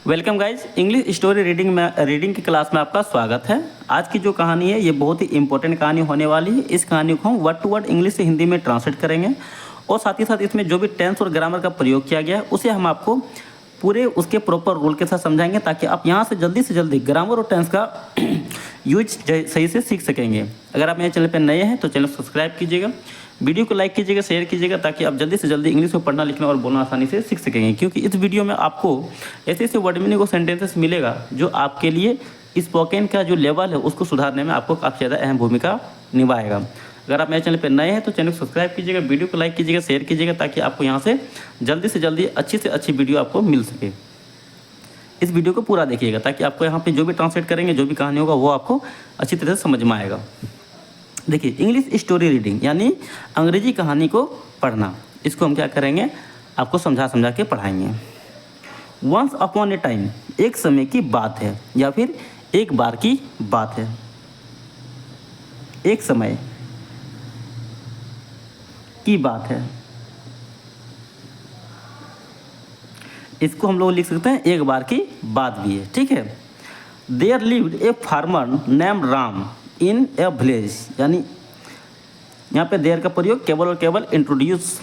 Welcome guys, English story reading की class में आपका स्वागत है। आज की जो कहानी है ये बहुत ही इंपॉर्टेंट कहानी होने वाली है। इस कहानी को हम वर्ड टू वर्ड इंग्लिश से हिंदी में ट्रांसलेट करेंगे और साथ ही साथ इसमें जो भी टेंस और ग्रामर का प्रयोग किया गया है उसे हम आपको पूरे उसके प्रॉपर रूल के साथ समझाएंगे, ताकि आप यहाँ से जल्दी ग्रामर और टेंस का यूज सही से सीख सकेंगे। अगर आप मेरे चैनल पर नए हैं तो चैनल सब्सक्राइब कीजिएगा, वीडियो को लाइक कीजिएगा, शेयर कीजिएगा, ताकि आप जल्दी से जल्दी इंग्लिश को पढ़ना लिखना और बोलना आसानी से सीख सकेंगे। क्योंकि इस वीडियो में आपको ऐसे ऐसे वर्ड मीनिंग और सेंटेंसेस मिलेगा जो आपके लिए स्पोकन का जो लेवल है उसको सुधारने में आपको काफ़ी ज़्यादा अहम भूमिका निभाएगा। अगर आप मेरे चैनल पर नए हैं तो चैनल को सब्सक्राइब कीजिएगा, वीडियो को लाइक कीजिएगा, शेयर कीजिएगा, ताकि आपको यहाँ से जल्दी अच्छी से अच्छी वीडियो आपको मिल सके। इस वीडियो को पूरा देखिएगा ताकि आपको यहाँ पे जो भी ट्रांसलेट करेंगे, जो भी कहानी होगा वो आपको अच्छी तरह से समझ में आएगा। देखिए, इंग्लिश स्टोरी रीडिंग यानी अंग्रेजी कहानी को पढ़ना, इसको हम क्या करेंगे, आपको समझा के पढ़ाएंगे। वंस अपॉन ए टाइम, एक समय की बात है या फिर एक बार की बात है। एक समय की बात है, इसको हम लोग लिख सकते हैं एक बार की बात भी है। ठीक है। There lived a farmer name Ram in a village, यानी यहाँ पे देयर का प्रयोग केवल और केवल इंट्रोड्यूस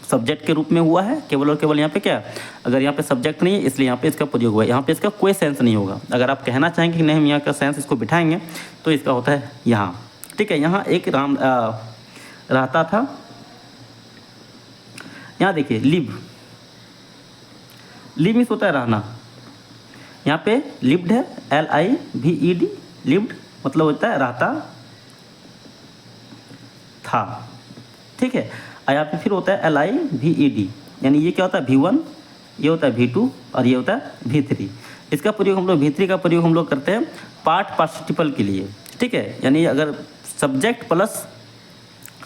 सब्जेक्ट के रूप में हुआ है। केवल और केवल यहाँ पे क्या, अगर यहाँ पे सब्जेक्ट नहीं है इसलिए यहाँ पे इसका प्रयोग हुआ है। यहाँ पे इसका कोई सेंस नहीं होगा। अगर आप कहना चाहेंगे कि नहीं हम यहाँ का सेंस इसको बिठाएंगे तो इसका होता है यहाँ। ठीक है। यहाँ एक राम रहता था। यहाँ देखिए लिव, लिव मीन्स होता है रहना। यहाँ पे लिव्ड है, LIVED, लिव्ड मतलब होता है रहता था। ठीक है। और यहाँ पे फिर होता है LIVED, यानी ये क्या होता है V1, ये होता है V2 और ये होता है V3। इसका प्रयोग हम लोग V3 का प्रयोग हम लोग करते हैं पार्ट पार्टिसिपल के लिए। ठीक है। यानी अगर सब्जेक्ट प्लस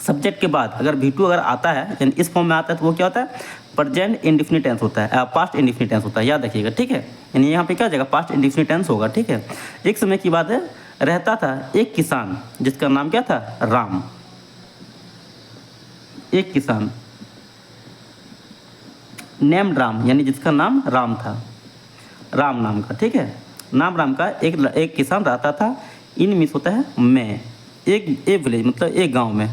सब्जेक्ट के बाद अगर V2 अगर आता है, यानी इस फॉर्म में आता है, तो वो क्या होता है, प्रेजेंट इंडेफिनिट टेंस होता है, पास्ट इंडेफिनिट टेंस होता है। याद रखिएगा। ठीक है। यानी यहाँ पे क्या हो जाएगा, पास्ट इंडेफिनिट टेंस होगा। ठीक है। एक समय की बात है, रहता था एक किसान जिसका नाम क्या था, राम। एक किसान नेम राम, यानी जिसका नाम राम था, राम नाम का। ठीक है। नाम राम का एक किसान रहता था। इन मीन्स होता है में, एक विलेज मतलब एक गांव में।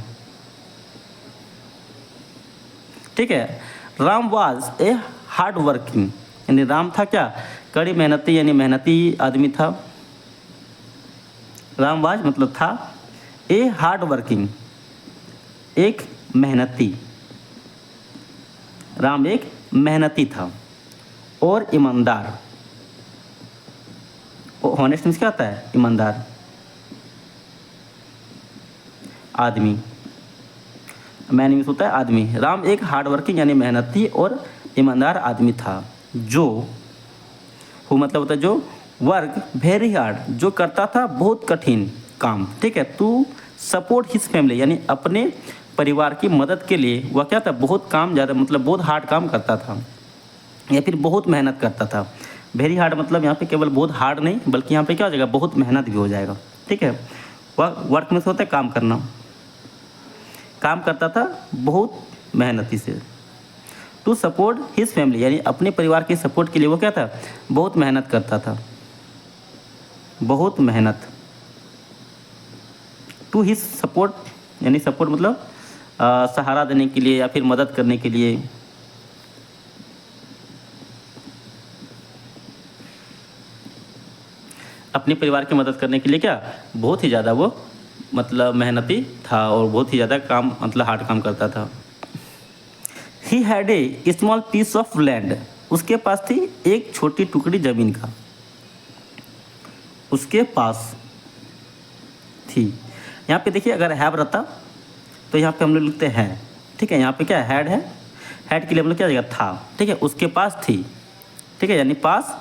ठीक है। Ram was a hard working, यानी राम था क्या, कड़ी मेहनती, यानी मेहनती आदमी था। राम वाज मतलब था, ए हार्ड वर्किंग एक मेहनती, राम एक मेहनती था और ईमानदार। हॉनेस्ट मीन्स क्या होता है, ईमानदार आदमी। मैन मीन्स होता है आदमी। राम एक हार्ड वर्किंग यानी मेहनती और ईमानदार आदमी था, जो हु मतलब होता है जो, वर्क वेरी हार्ड जो करता था बहुत कठिन काम। ठीक है। टू सपोर्ट हिज फैमिली, यानी अपने परिवार की मदद के लिए वह क्या था, बहुत काम ज़्यादा मतलब बहुत हार्ड काम करता था या फिर बहुत मेहनत करता था। वेरी हार्ड मतलब यहाँ पे केवल बहुत हार्ड नहीं, बल्कि यहाँ पे क्या हो जाएगा, बहुत मेहनत भी हो जाएगा। ठीक है। वह वर्क में से होता है काम करना, काम करता था बहुत मेहनती से। टू सपोर्ट हिज फैमिली, यानी अपने परिवार के सपोर्ट के लिए वो क्या था, बहुत मेहनत करता था, बहुत मेहनत। टू हिज सपोर्ट, यानी सपोर्ट मतलब सहारा देने के लिए या फिर मदद करने के लिए। अपने परिवार की मदद करने के लिए क्या, बहुत ही ज़्यादा वो मतलब मेहनती था और बहुत ही ज़्यादा काम मतलब हार्ड काम करता था। He had a small piece of land, उसके पास थी एक छोटी टुकड़ी जमीन का, उसके पास थी। यहाँ पे देखिए अगर हैव रहता तो यहाँ पे हम लोग लिखते हैं। ठीक है। यहाँ पे क्या हैड है, हैड के लिए हम लोग क्या जाएगा, था। ठीक है। उसके पास थी। ठीक है। यानी पास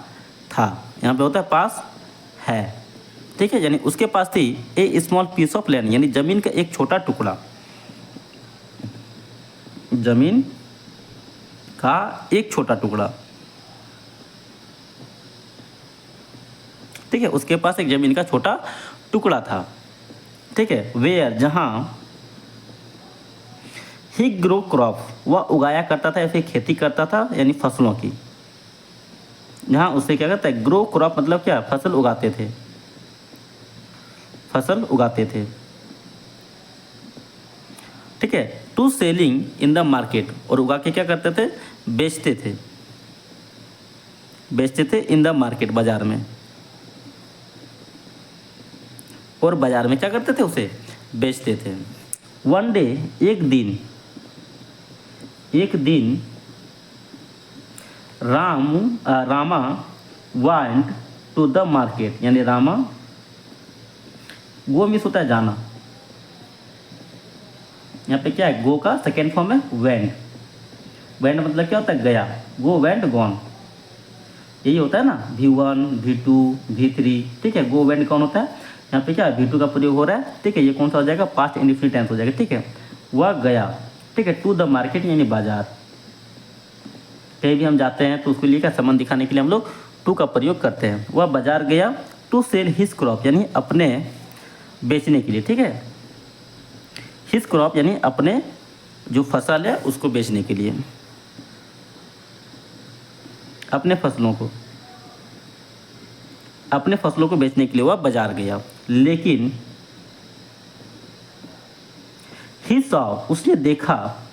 था, यहाँ पे होता है पास है। ठीक है। यानी उसके पास थी ए स्मॉल पीस ऑफ लैंड, यानी जमीन का एक छोटा टुकड़ा, जमीन का एक छोटा टुकड़ा। ठीक है। उसके पास एक जमीन का छोटा टुकड़ा था। ठीक है। वेयर जहां ही ग्रो क्रॉप, वह उगाया करता था या फिर खेती करता था, यानी फसलों की। जहाँ उससे क्या कहता है, ग्रो क्रॉप मतलब क्या, फसल उगाते थे, फसल उगाते थे, ठीक है। To selling in the market, और उगा के क्या करते थे, बेचते थे, बेचते थे इन द मार्केट, बाजार में, और बाजार में क्या करते थे, उसे बेचते थे। वन डे, एक दिन, एक दिन Rama want to the market, यानी रामा, गो मिस होता है जाना, यहाँ पे क्या है, गो का सेकेंड फॉर्म है वेंट, वेंट मतलब क्या होता है, गया, गो वेंट गॉन, यही होता है ना, V1 V2 V3, ठीक है। गो वेंट कौन होता है, यहाँ पे क्या है, V2 का प्रयोग हो रहा है, ठीक है। ये कौन सा हो जाएगा, पास्ट इंडेफिनिट टेंस हो जाएगा, ठीक है। वह गया, ठीक है, टू द मार्केट यानी बाजार, कहीं भी हम जाते हैं तो उसके लिए क्या, संबंध दिखाने के लिए हम लोग टू का प्रयोग करते हैं। वह बाजार गया टू सेल हिज क्रॉप, यानी अपने बेचने के लिए, ठीक है। हिज क्रॉप यानी अपने जो फसल है उसको बेचने के लिए, अपने फसलों को, अपने फसलों को बेचने के लिए वह बाजार गया। लेकिन ही सॉ, उसने देखा,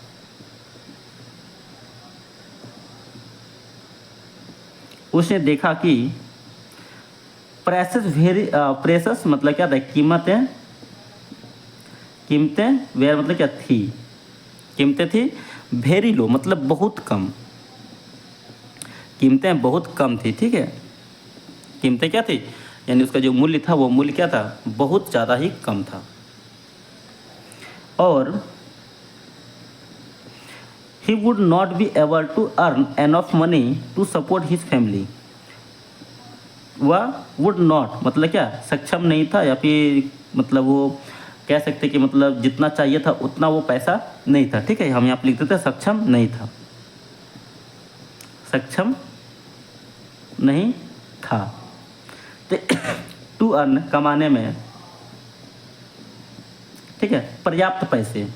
उसने देखा कि प्रेसस मतलब क्या था, कीमतें, कीमतें, वेयर मतलब क्या थी, कीमतें थी, वेरी लो मतलब बहुत कम, कीमतें बहुत कम थी, ठीक है। कीमतें क्या थी, यानी उसका जो मूल्य था वो मूल्य क्या था, बहुत ज़्यादा ही कम था। और he would not be able to earn enough money to support his family, वह would not मतलब क्या, सक्षम नहीं था, या फिर मतलब वो कह सकते कि मतलब जितना चाहिए था उतना वो पैसा नहीं था, ठीक है। हम यहाँ पर लिखते थे सक्षम नहीं था, सक्षम नहीं था, टू अर्न कमाने में, ठीक है, पर्याप्त पैसे,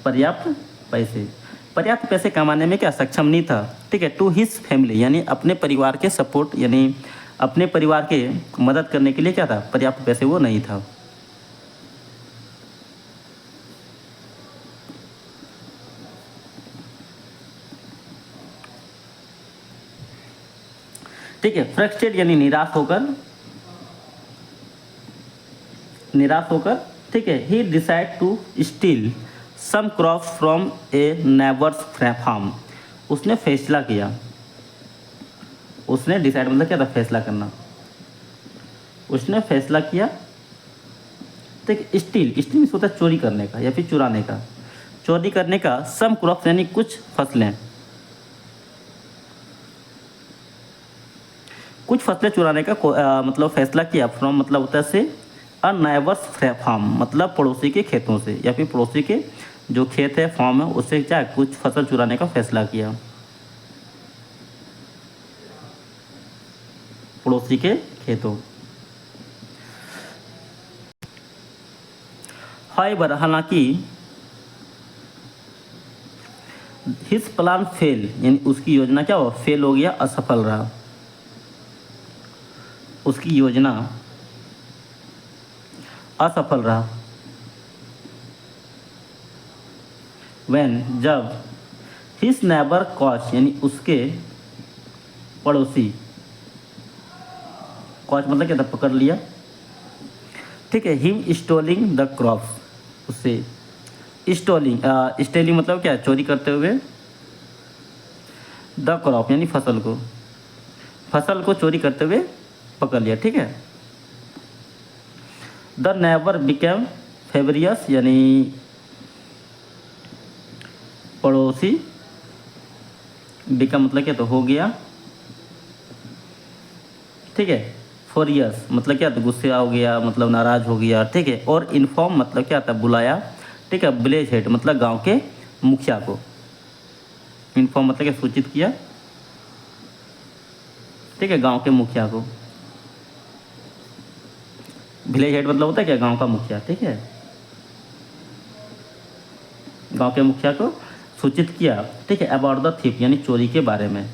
पर्याप्त पैसे, पर्याप्त पैसे कमाने में क्या, सक्षम नहीं था, ठीक है। टू हिज फैमिली यानी अपने परिवार के सपोर्ट, यानी अपने परिवार के मदद करने के लिए क्या था, पर्याप्त पैसे वो नहीं था। ठीक है। फ्रस्ट्रेट यानी निराश होकर, निराश होकर, ठीक है। He decide to steal some crops from a neighbour's farm, उसने फैसला किया, उसने डिसाइड मतलब क्या था, फैसला करना, उसने फैसला किया, ठीक। स्टील, स्टील होता है चोरी करने का या फिर चुराने का, चोरी करने का, सम क्रॉप्स यानी कुछ फसलें, कुछ फसलें चुराने का मतलब फैसला किया, फ्रॉम मतलब होता है से, अ नेबर्स फार्म मतलब पड़ोसी के खेतों से, या फिर पड़ोसी के जो खेत है, फार्म है, उससे क्या कुछ फसल चुराने का फैसला किया, पड़ोसी के खेतों। हाइबर हालांकि, हिज प्लान फेल यानी उसकी योजना क्या हो, फेल हो गया, असफल रहा, उसकी योजना असफल रहा। व्हेन जब, हिज नेबर कॉच यानी उसके पड़ोसी, कॉच मतलब क्या था, पकड़ लिया, ठीक है। हिम स्टोलिंग द क्रॉप्स, उससे स्टोलिंग, स्टेलिंग मतलब क्या, चोरी करते हुए, द क्रॉप यानी फसल को, फसल को चोरी करते हुए पकड़ लिया, ठीक है। द नेबर बिकेम फेवरियस यानी पड़ोसी, बिकम मतलब क्या, तो हो गया, ठीक है। फोरियस मतलब क्या, तो गुस्से हो गया, मतलब नाराज हो गया, ठीक है। और इन्फॉर्म मतलब क्या था, बुलाया, ठीक है। विलेज हेड मतलब गांव के मुखिया को, इन्फॉर्म मतलब क्या, सूचित किया, ठीक है, गांव के मुखिया को। विलेज हेड मतलब होता है क्या, गांव का मुखिया, ठीक है। गांव के मुखिया को सूचित किया, ठीक है। अबाउट द थीफ यानी चोरी के बारे में,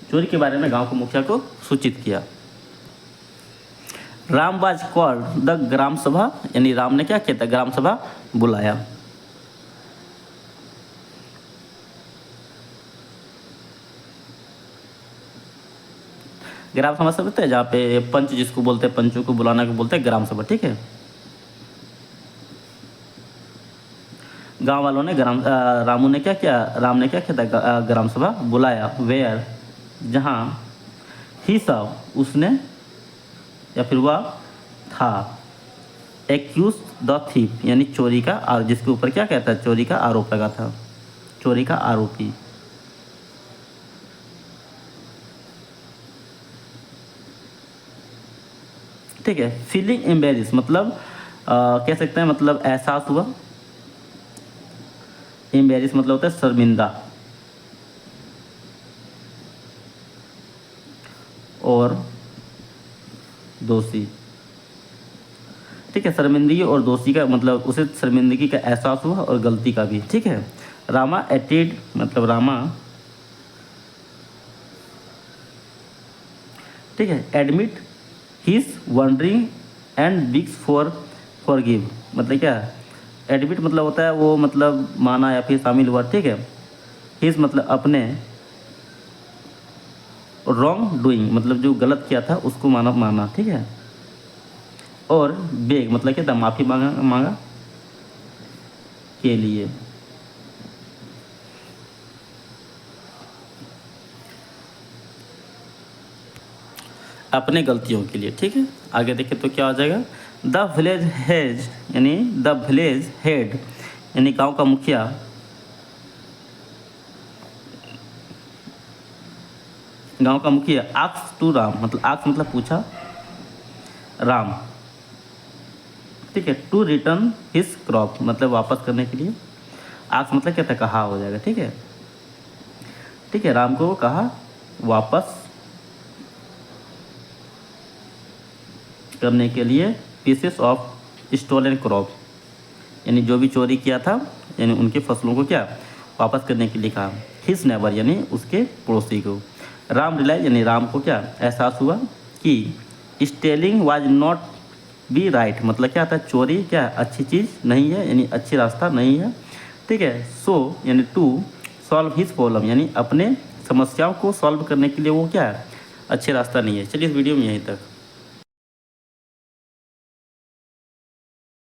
चोरी के बारे में गांव के मुखिया को सूचित किया। Ram was called the gram सभा, यानी राम ने क्या किया था, ग्राम सभा बुलाया। ग्राम सभा समझते हैं, जहाँ पे पंच जिसको बोलते हैं, पंचों को बुलाना को बोलते हैं ग्राम सभा, ठीक है। गांव वालों ने राम ने क्या किया था, ग्राम सभा बुलाया। वेयर, जहाँ, ही सा, उसने या फिर वह था, एक्यूज द थीफ, यानी चोरी का, जिसके ऊपर क्या कहता है, चोरी का आरोप लगा था, चोरी का आरोपी। ठीक है। फीलिंग एम्बेरिस मतलब कह सकते हैं, मतलब एहसास हुआ। एम्बेरिस मतलब होता है शर्मिंदा, और दोषी। ठीक है, शर्मिंदगी और दोषी का मतलब उसे शर्मिंदगी का एहसास हुआ और गलती का भी। ठीक है। रामा एटेड मतलब रामा, ठीक है, admit his wandering and begs forgive, मतलब क्या, एडमिट मतलब होता है वो मतलब माना या फिर शामिल हुआ। ठीक है। हिज मतलब अपने, रॉन्ग डूइंग मतलब जो गलत किया था उसको माना। ठीक है। और बेग मतलब क्या था, माफ़ी मांगा के लिए। अपने गलतियों के लिए। ठीक है। आगे देखें तो क्या हो जाएगा, द विलेज हेड, यानी द विलेज हेड यानी गांव का मुखिया, आस्क टू राम मतलब आस्क मतलब पूछा, राम, ठीक है, टू रिटर्न हिज क्रॉप मतलब वापस करने के लिए। आस्क मतलब क्या था, कहा हो जाएगा। ठीक है। ठीक है, राम को कहा वापस करने के लिए पीसेस ऑफ स्टोलन क्रॉप, यानी जो भी चोरी किया था, यानी उनके फसलों को क्या वापस करने के लिए कहा। हिज नेबर यानी उसके पड़ोसी को। राम रियलाइज यानी राम को क्या एहसास हुआ कि stealing was not be right मतलब क्या था, चोरी क्या अच्छी चीज़ नहीं है, यानी अच्छी रास्ता नहीं है। ठीक है। सो यानी टू सॉल्व हिज प्रॉब्लम यानी अपने समस्याओं को सॉल्व करने के लिए वो क्या है अच्छे रास्ता नहीं है। चलिए इस वीडियो में यहीं तक।